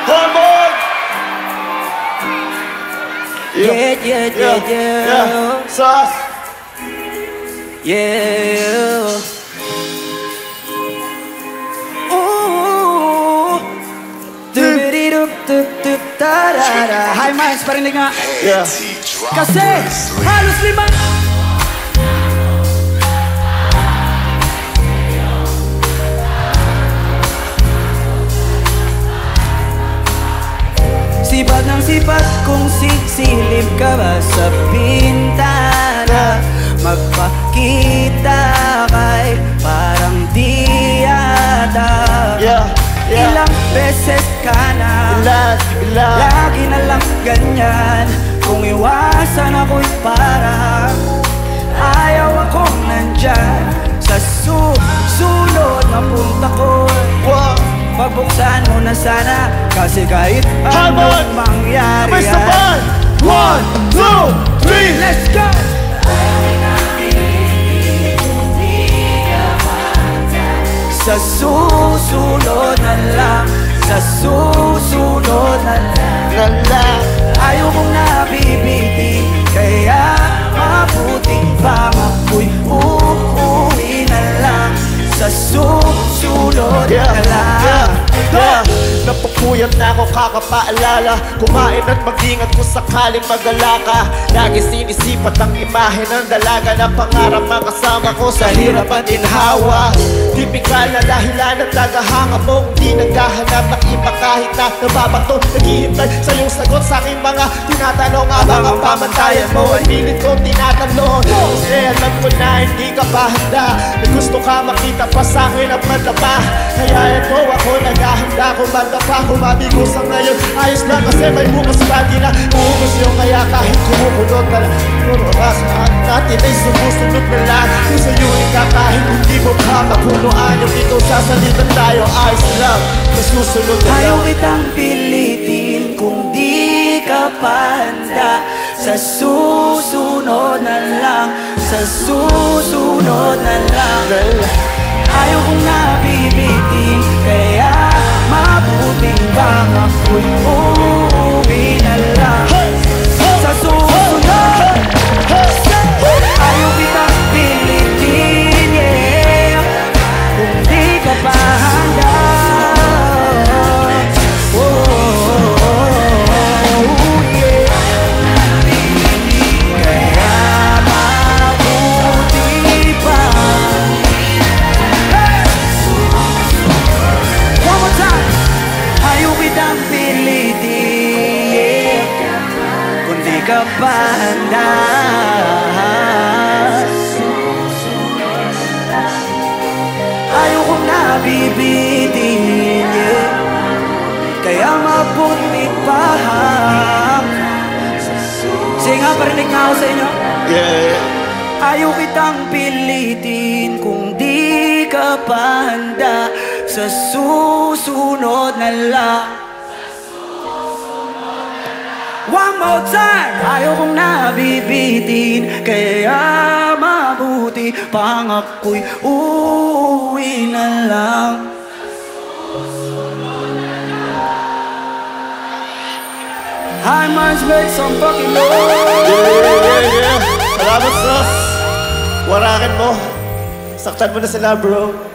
Hormone! Yeah. Sauce! Yeah. Ooh. Dup-dup-dup-dup-da-da-da. Hi, Mars, parinig nga. Yeah. Kasi halos 5 sipat ng sipat kung sisilip ka ba sa bintana. Magpakita kay parang di yata. Ilang beses ka na lagi na lang ganyan. Kung iwasan ako'y parang ayaw akong nandyan. Sa susunod na punta ko, pagbuksan mo na sana. Kasi kahit anong mangyari, 1, 2, 3, let's go! Sa susunod na lang, sa susunod na lang, ayaw kong nabibitin. Kaya mabuting bang ako'y uuwi na lang. Sa susunod na lang. Napupuyat na ako kakapaalala. Kumain at mag-ingat kung sakaling magala ka. Lagi sinisipat ang imahe ng dalaga na pangarap makasama ko sa hirap at inhawa. Tipikal na dahilan at tagahanga mong di naghahanap ng iba kahit na nababato. Naghihintay sa iyong sagot sa aking mga tinatanong. Abang ang pamantayan mo ay pilit kong tinatanong. Kasi alam ko na hindi ka pa handa. May gusto ka makita pa sa akin at madapa. Kaya ito ako naghahanda kung madapa. Kumabigo sa ngayon ayos lang kasi may bukas lagi na uubos yung kaya kahit kumukulot na lang. Puro oras natin ay sumusunod na lang. Kung sa'yo kahit hindi mo pa mapunuan yung ikaw sasalitan tayo ayos lang. Masusunod na lang. Ayaw kitang pilitin kung di ka pa handa. Sa susunod na lang, sa susunod na lang. Ayaw kong nabibitin. Kaya mabuting bang ako'y uuwi na lang. Sa susunod, ayaw kitang pilitin, yeah, kung di ka pa handa. Ka pa handa. Ayaw kong nabibitin, yeah. Kaya mabuti pa. Sige nga, parinig nga ako sa inyo. Ayaw kitang pilitin kung di ka pa handa. Sa susunod na lang. One more time! Ayaw kong nabibitin. Kaya mabuti pang ako'y uuwi na lang. Hi, Mars, make some fucking noise. Salamat, sus. Warakin mo. Saktan mo na sila, bro.